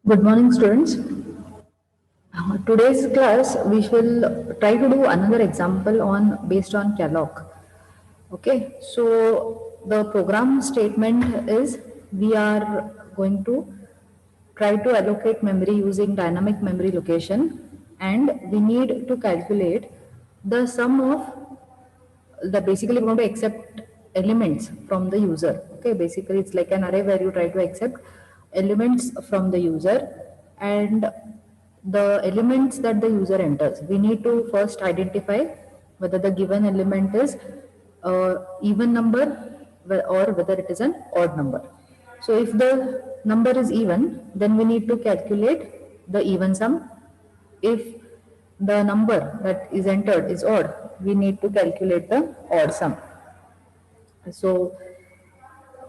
Good morning, students. Today's class we shall try to do another example on based on calloc. Okay, so the program statement is we are going to try to allocate memory using dynamic memory location, and we need to calculate the sum of the basically we're going to accept elements from the user. Okay, basically it's like an array where you try to accept elements from the user, and the elements that the user enters, we need to first identify whether the given element is even number or whether it is an odd number. So if the number is even, then we need to calculate the even sum. If the number that is entered is odd, we need to calculate the odd sum. So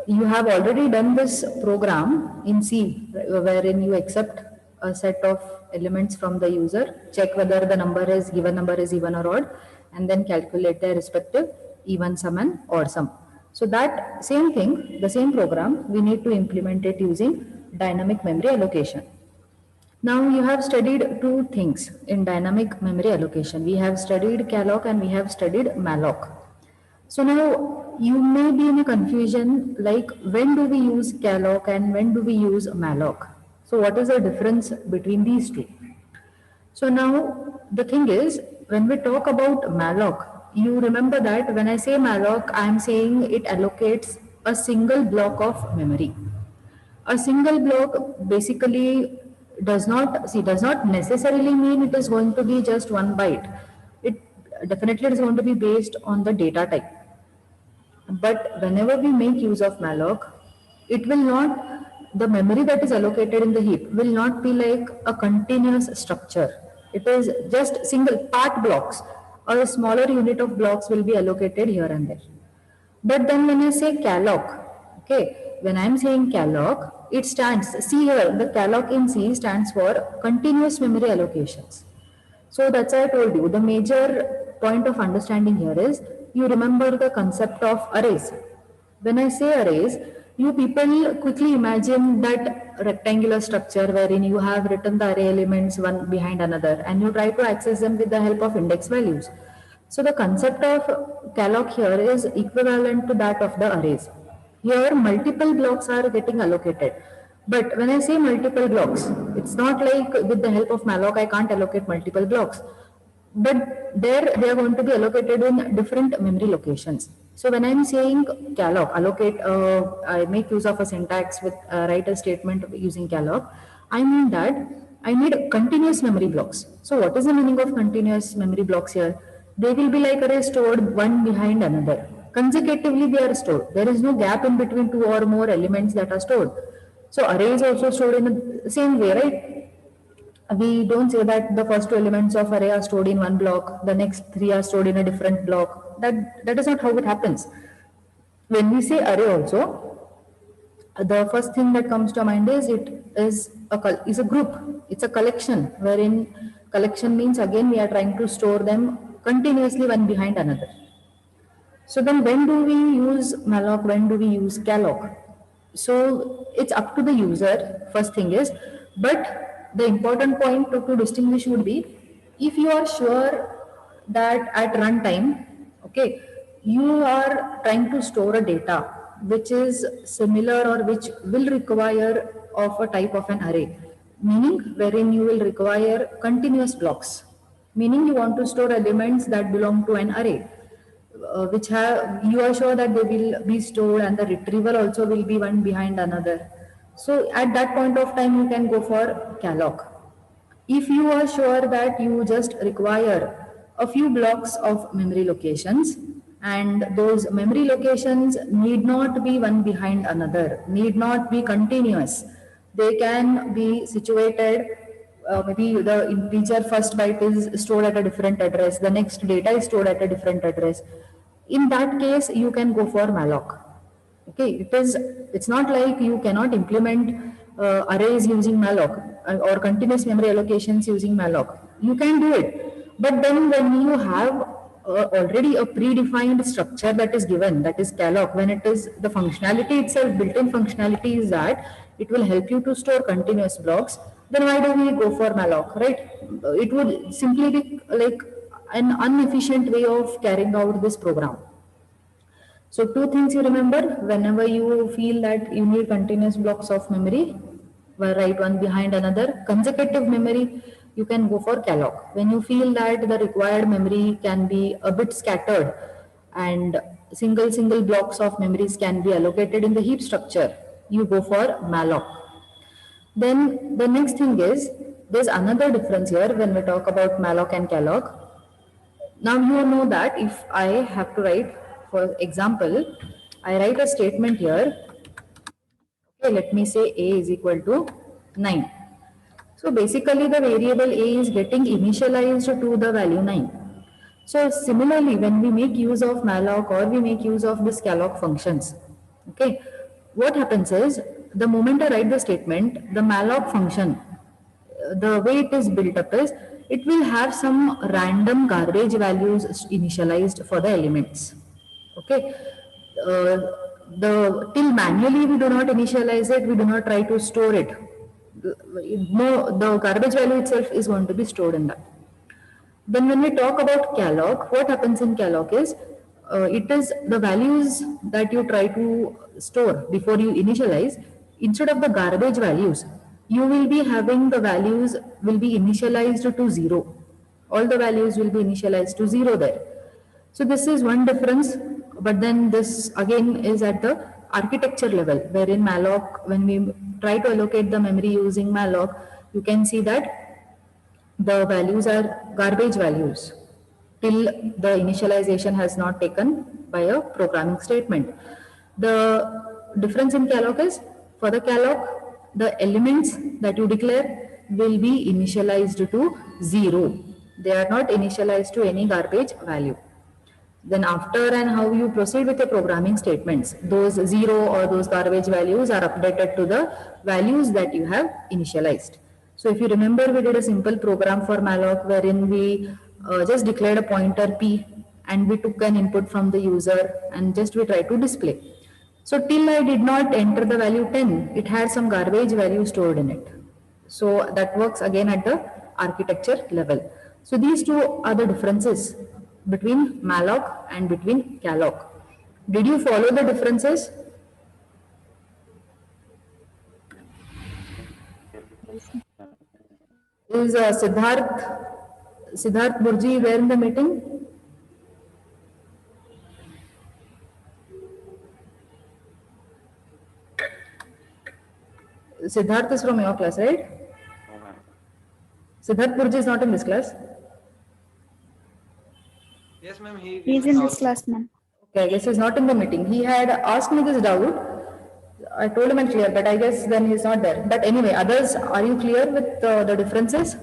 you have already done this program in C, wherein you accept a set of elements from the user, check whether the number is given number is even or odd, and then calculate their respective even sum and odd sum. So that same thing, the same program, we need to implement it using dynamic memory allocation. Now you have studied two things in dynamic memory allocation. We have studied calloc and we have studied malloc. So now you may be in a confusion like when do we use calloc and when do we use malloc? So what is the difference between these two? So now the thing is, when we talk about malloc, you remember that when I say malloc, I am saying it allocates a single block of memory. A single block basically does not necessarily mean it is going to be just one byte. It definitely is going to be based on the data type. But whenever we make use of malloc, it will not, the memory that is allocated in the heap will not be like a continuous structure. It is just single part blocks, or a smaller unit of blocks will be allocated here and there. But then when I say calloc, okay, when I am saying calloc, it stands, see here, the calloc in C stands for continuous memory allocations. So that's why I told you, the major point of understanding here is, you remember the concept of arrays. When I say arrays, you people quickly imagine that rectangular structure wherein you have written the array elements one behind another and you try to access them with the help of index values. So the concept of calloc here is equivalent to that of the arrays. Here multiple blocks are getting allocated. But when I say multiple blocks, it's not like with the help of malloc I can't allocate multiple blocks. But there they are going to be allocated in different memory locations. So when I'm saying calloc, allocate, I make use of a syntax with write a statement using calloc, I mean that I need continuous memory blocks. So what is the meaning of continuous memory blocks here? They will be like arrays stored one behind another. Consecutively they are stored. There is no gap in between two or more elements that are stored. So array is also stored in the same way, right? We don't say that the first two elements of array are stored in one block, the next three are stored in a different block. That is not how it happens. When we say array also, the first thing that comes to mind is it is a group. It's a collection, wherein collection means again we are trying to store them continuously one behind another. So then when do we use malloc, when do we use calloc? So it's up to the user, first thing is, but the important point to distinguish would be, if you are sure that at runtime, okay, you are trying to store a data which is similar or which will require of a type of an array, meaning wherein you will require continuous blocks, meaning you want to store elements that belong to an array, which have, you are sure that they will be stored and the retrieval also will be one behind another. So at that point of time you can go for calloc. If you are sure that you just require a few blocks of memory locations, and those memory locations need not be one behind another, need not be continuous, they can be situated, maybe the integer first byte is stored at a different address, the next data is stored at a different address. In that case, you can go for malloc. Okay, it's not like you cannot implement arrays using malloc or continuous memory allocations using malloc. You can do it, but then when you have already a predefined structure that is given, that is calloc, when it is the functionality itself, built-in functionality is that it will help you to store continuous blocks, then why do we go for malloc, right? It would simply be like an inefficient way of carrying out this program. So two things you remember whenever you feel that you need continuous blocks of memory, write one behind another. Consecutive memory, you can go for calloc. When you feel that the required memory can be a bit scattered and single blocks of memories can be allocated in the heap structure, you go for malloc. Then the next thing is, there's another difference here when we talk about malloc and calloc. Now you know that if I have to write, for example, I write a statement here, okay, let me say a is equal to 9. So basically the variable a is getting initialized to the value 9. So similarly, when we make use of malloc or we make use of this calloc functions, okay, what happens is the moment I write the statement, the malloc function, the way it is built up is it will have some random garbage values initialized for the elements. Okay, uh, the till manually we do not initialize it, we do not try to store it. No, the garbage value itself is going to be stored in that. Then when we talk about calloc, what happens in calloc is it is the values that you try to store before you initialize. Instead of the garbage values, you will be having the values will be initialized to 0. All the values will be initialized to 0 there. So this is one difference, but then this again is at the architecture level, wherein malloc, when we try to allocate the memory using malloc, you can see that the values are garbage values till the initialization has not taken by a programming statement. The difference in calloc is, for the calloc, the elements that you declare will be initialized to 0. They are not initialized to any garbage value. Then after and how you proceed with your programming statements, those 0 or those garbage values are updated to the values that you have initialized. So if you remember, we did a simple program for malloc wherein we just declared a pointer p and we took an input from the user and just we tried to display. So till I did not enter the value 10, it had some garbage value stored in it. So that works again at the architecture level. So these two are the differences between malloc and between calloc. Did you follow the differences? Is Siddharth Burji there in the meeting? Siddharth is from your class, right? Siddharth Burji is not in this class. Yes, ma'am. He's in this class, ma'am. Okay, I guess he's not in the meeting. He had asked me this doubt. I told him I'm clear, but I guess then he's not there. But anyway, others, are you clear with the differences?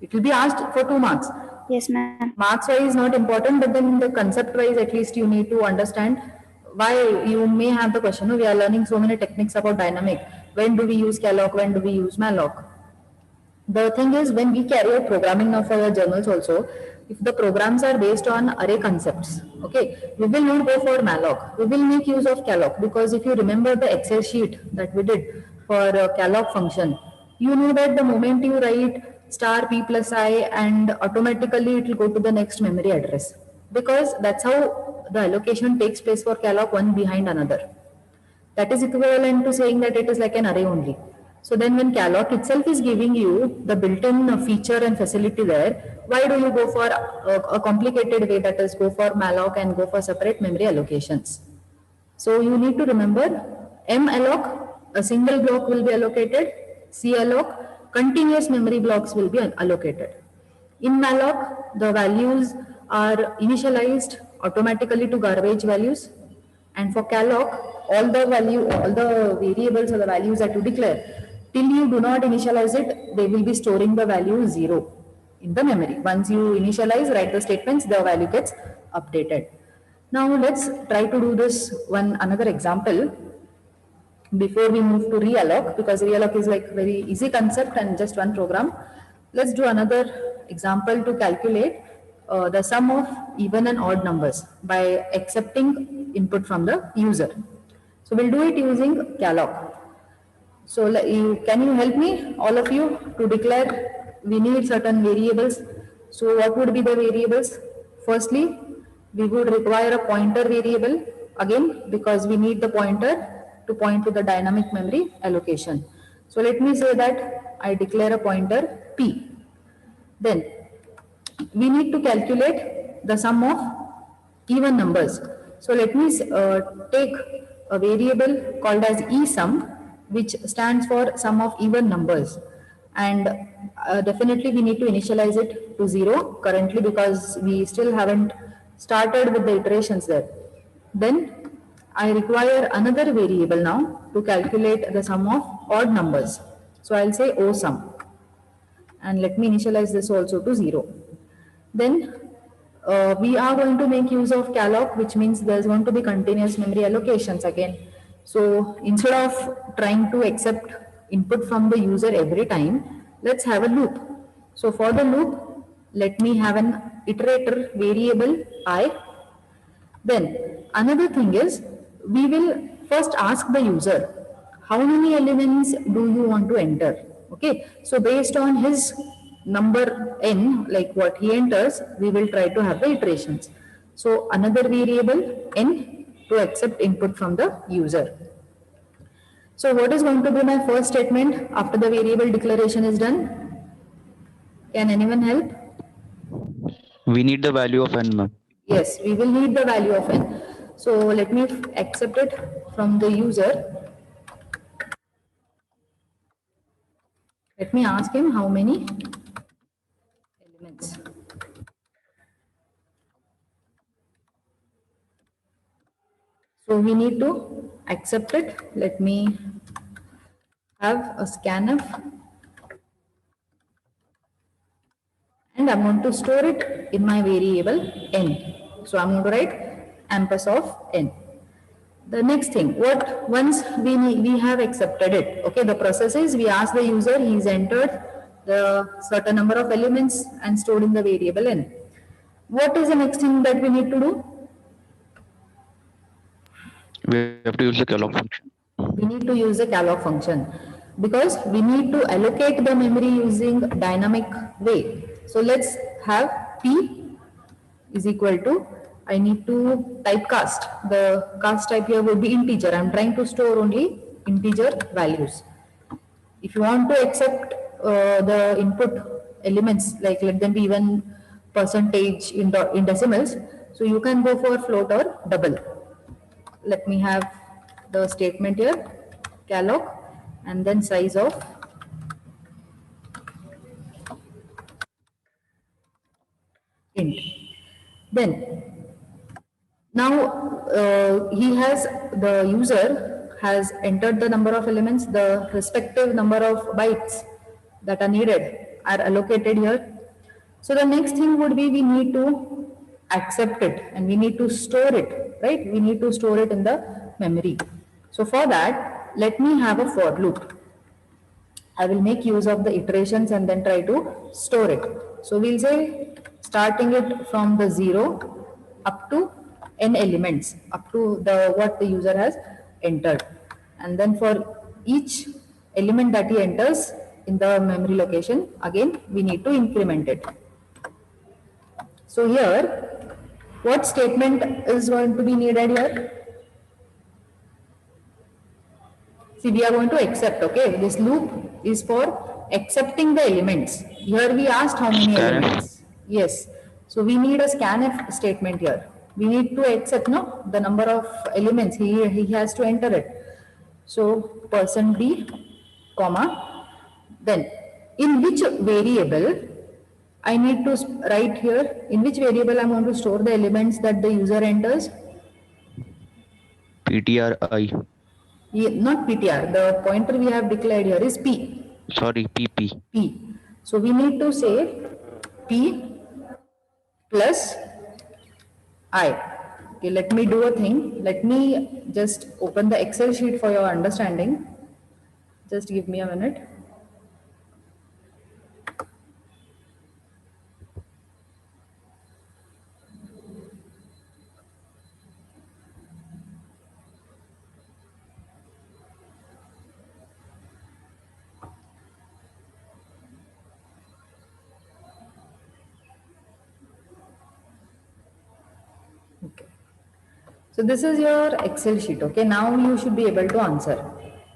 It will be asked for 2 marks. Yes, ma'am. Marks wise is not important, but then the concept wise, at least you need to understand why you may have the question. We are learning so many techniques about dynamic. When do we use calloc? When do we use malloc? The thing is, when we carry out programming now for your journals also, if the programs are based on array concepts, okay, we will not go for malloc. We will make use of calloc, because if you remember the Excel sheet that we did for calloc function, you know that the moment you write star p plus I and automatically it will go to the next memory address, because that's how the allocation takes place for calloc, one behind another. That is equivalent to saying that it is like an array only. So then when calloc itself is giving you the built-in feature and facility there, why do you go for a complicated way, that is go for malloc and go for separate memory allocations? So you need to remember malloc, a single block will be allocated, calloc, continuous memory blocks will be allocated. In malloc, the values are initialized automatically to garbage values, and for calloc, all the variables or the values that you declare, till you do not initialize it, they will be storing the value 0 in the memory. Once you initialize, write the statements, the value gets updated. Now let's try to do this another example before we move to realloc, because realloc is like very easy concept and just one program. Let's do another example to calculate the sum of even and odd numbers by accepting input from the user. So we'll do it using calloc. So can you help me, all of you, to declare we need certain variables. So what would be the variables? Firstly, we would require a pointer variable, again because we need the pointer to point to the dynamic memory allocation. So let me say that I declare a pointer P. Then we need to calculate the sum of even numbers. So let me take a variable called as esum, which stands for sum of even numbers. And definitely we need to initialize it to 0 currently because we still haven't started with the iterations there. Then I require another variable now to calculate the sum of odd numbers. So I'll say osum, and let me initialize this also to 0. Then we are going to make use of calloc, which means there's going to be continuous memory allocations again. So instead of trying to accept input from the user every time, let's have a loop. So for the loop, let me have an iterator variable I. Then another thing is, we will first ask the user, how many elements do you want to enter? Okay, so based on his number n, like what he enters, we will try to have the iterations. So another variable n to accept input from the user. So what is going to be my first statement after the variable declaration is done? Can anyone help? We need the value of n, ma'am. Yes, we will need the value of n. So let me accept it from the user. Let me ask him how many elements. So we need to accept it. Let me have a scanf, and I'm going to store it in my variable n. So I'm going to write ampersand of n. The next thing, once we have accepted it, okay, the process is we ask the user, he's entered the certain number of elements and stored in the variable n. What is the next thing that we need to do? We have to use the calloc function. We need to use a calloc function because we need to allocate the memory using dynamic way. So let's have P is equal to, I need to typecast. The cast type here would be integer. I'm trying to store only integer values. If you want to accept the input elements, like let them be even percentage in decimals, so you can go for float or double. Let me have the statement here, calloc, and then size of int. Then now the user has entered the number of elements, the respective number of bytes that are needed are allocated here. So the next thing would be we need to accept it and we need to store it, right? We need to store it in the memory. So for that, let me have a for loop. I will make use of the iterations and then try to store it. So we'll say starting it from the 0 up to n elements, up to the what the user has entered. And then for each element that he enters in the memory location, again we need to increment it. So here, what statement is going to be needed here? See, we are going to accept, okay? This loop is for accepting the elements. Here we asked how many Scanf. elements. Yes. So we need a scanf statement here. We need to accept, no, the number of elements. He has to enter it. So %d, comma, then in which variable I need to write here, in which variable I'm going to store the elements that the user enters. PTRI. Not PTR, the pointer we have declared here is P. Sorry, PP. P. So we need to say P plus I. Okay, let me do a thing. Let me just open the Excel sheet for your understanding. Just give me a minute. So this is your Excel sheet, okay? Now you should be able to answer.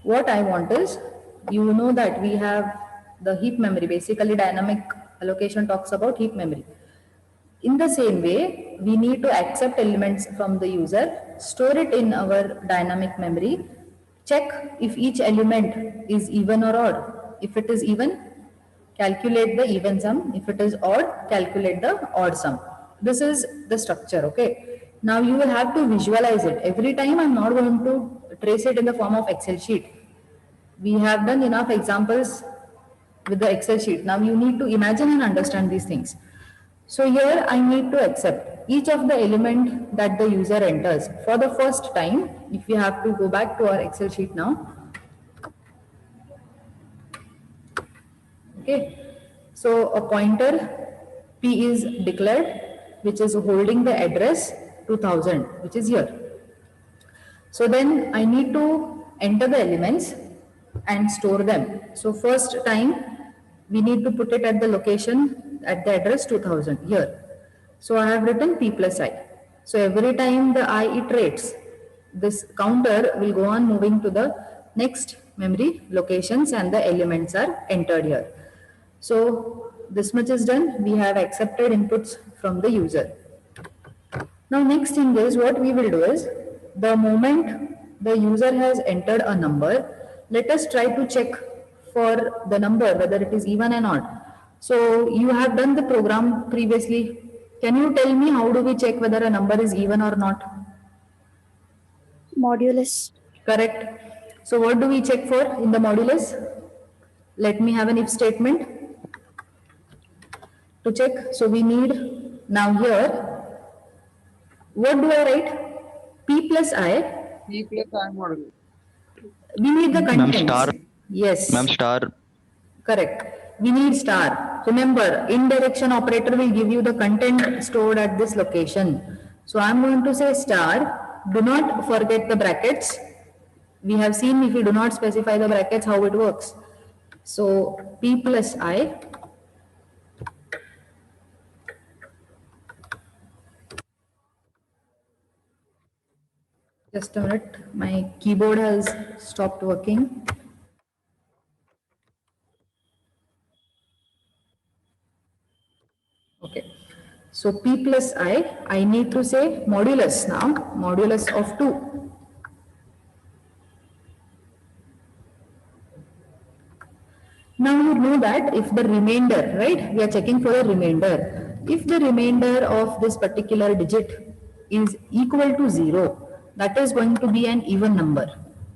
What I want is, you know that we have the heap memory, basically dynamic allocation talks about heap memory. In the same way, we need to accept elements from the user, store it in our dynamic memory, check if each element is even or odd. If it is even, calculate the even sum. If it is odd, calculate the odd sum. This is the structure, okay? Now you will have to visualize it. Every time I'm not going to trace it in the form of Excel sheet. We have done enough examples with the Excel sheet. Now you need to imagine and understand these things. So here I need to accept each of the element that the user enters. For the first time, if we have to go back to our Excel sheet now. Okay, so a pointer P is declared, which is holding the address 2000, which is here. So then I need to enter the elements and store them. So first time we need to put it at the location at the address 2000 here. So I have written P plus I. So every time the I iterates, this counter will go on moving to the next memory locations and the elements are entered here. So this much is done. We have accepted inputs from the user. Now next thing is, what we will do is, the moment the user has entered a number, let us try to check for the number whether it is even and odd. So you have done the program previously. Can you tell me how do we check whether a number is even or not? Modulus. Correct. So what do we check for in the modulus? Let me have an if statement to check. So we need, now here, what do I write? P plus I. P plus I model. We need the Ma'am, contents. star. Yes. Ma'am, star. Correct. We need star. Remember, indirection operator will give you the content stored at this location. So I'm going to say star. Do not forget the brackets. We have seen if you do not specify the brackets how it works. So P plus I. Just a minute, my keyboard has stopped working. Okay, so P plus I need to say modulus now, modulus of 2. Now you know that if the remainder, right, we are checking for the remainder. If the remainder of this particular digit is equal to 0, that is going to be an even number.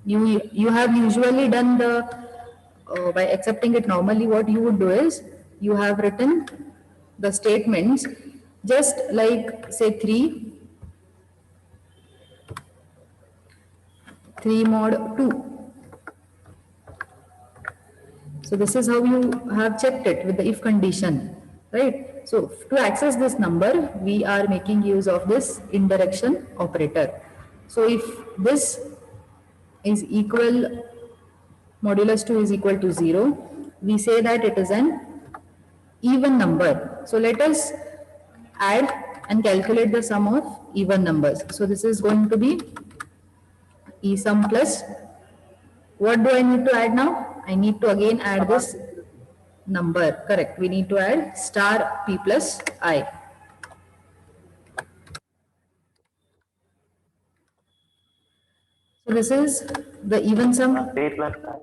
You have usually done the, by accepting it normally, what you would do is, you have written the statements just like say 3 mod 2. So this is how you have checked it with the if condition, right? So to access this number, we are making use of this indirection operator. So if this is equal, modulus 2 is equal to 0, we say that it is an even number. So let us add and calculate the sum of even numbers. So this is going to be E sum plus, what do I need to add now? I need to again add this number, correct. We need to add star P plus I. So this is the even sum. P plus I.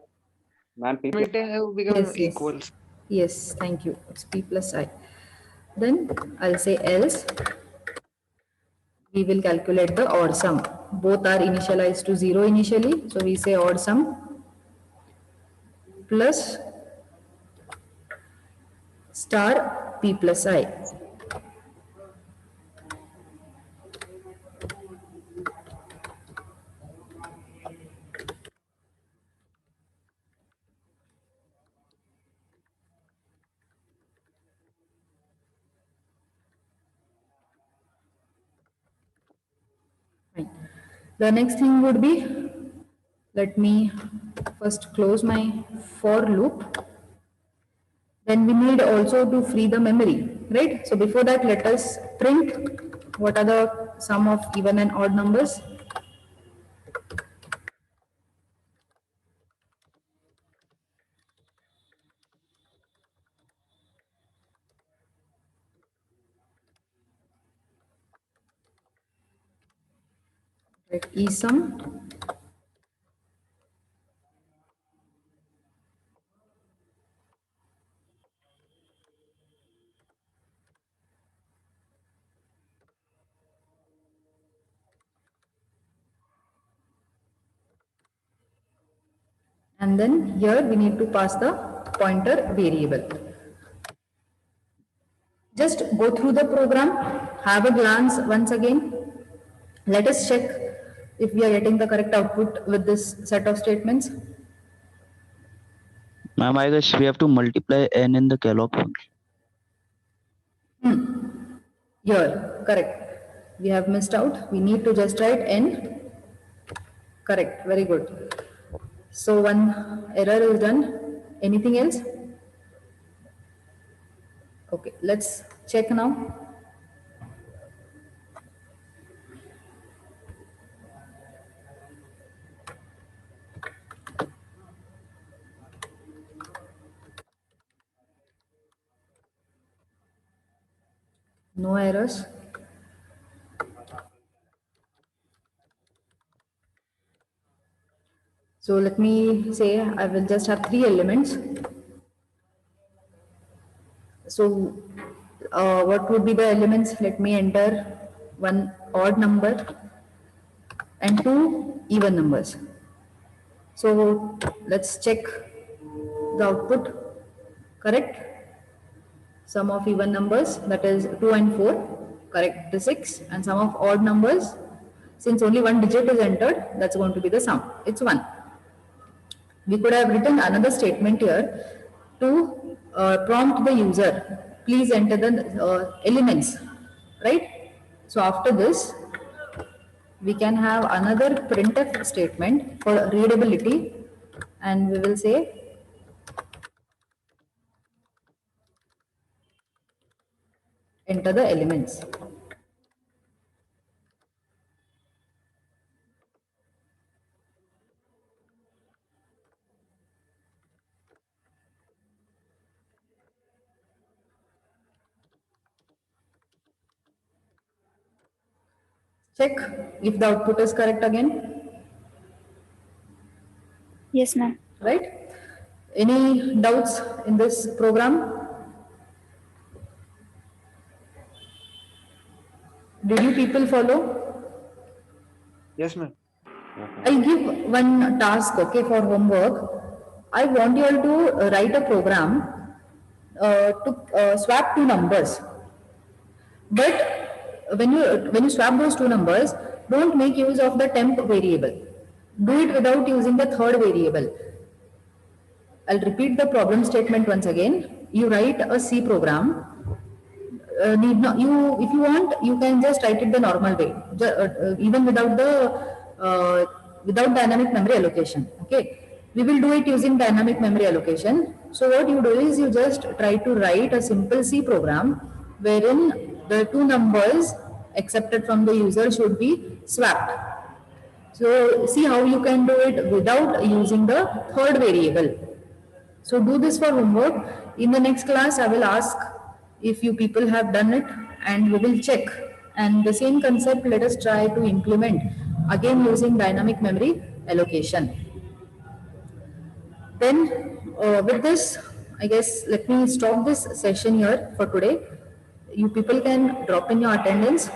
Ma'am, P plus It have become Yes, yes. equals. Yes, thank you. It's P plus I. Then I'll say else. We will calculate the odd sum. Both are initialized to 0 initially. So we say odd sum plus star P plus I. Fine. The next thing would be, let me first close my for loop. Then we need also to free the memory, right? So before that, let us print what are the sum of even and odd numbers. Right, ESUM and then here we need to pass the pointer variable. Just go through the program, have a glance once again. Let us check if we are getting the correct output with this set of statements. Ma'am, I guess we have to multiply n in the Kellogg function. Here, correct. We have missed out. We need to just write n. Correct, very good. So one error is done. Anything else? Okay, let's check now. No errors. So let me say I will just have 3 elements. So what would be the elements? Let me enter one odd number and 2 even numbers. So let's check the output. Correct? Sum of even numbers, that is 2 and 4, correct, the 6, and sum of odd numbers, since only one digit is entered, that's going to be the sum, it's 1. We could have written another statement here to prompt the user, please enter the elements, right? So after this, we can have another printf statement for readability, and we will say enter the elements. Check if the output is correct again, Yes, ma'am. right? Any doubts in this program? Did you people follow? Yes, ma'am. I'll give one task, okay, for homework. I want you all to write a program to swap 2 numbers. But when you swap those 2 numbers, don't make use of the temp variable. Do it without using the third variable. I'll repeat the problem statement once again. You write a C program. Need not you if you want, you can just write it the normal way, even without dynamic memory allocation. Okay, we will do it using dynamic memory allocation. So what you do is you just try to write a simple C program wherein the 2 numbers accepted from the user should be swapped. So see how you can do it without using the third variable. So do this for homework. In the next class, I will ask if you people have done it, and we will check. And the same concept, let us try to implement again using dynamic memory allocation. Then with this, I guess let me stop this session here for today. You people can drop in your attendance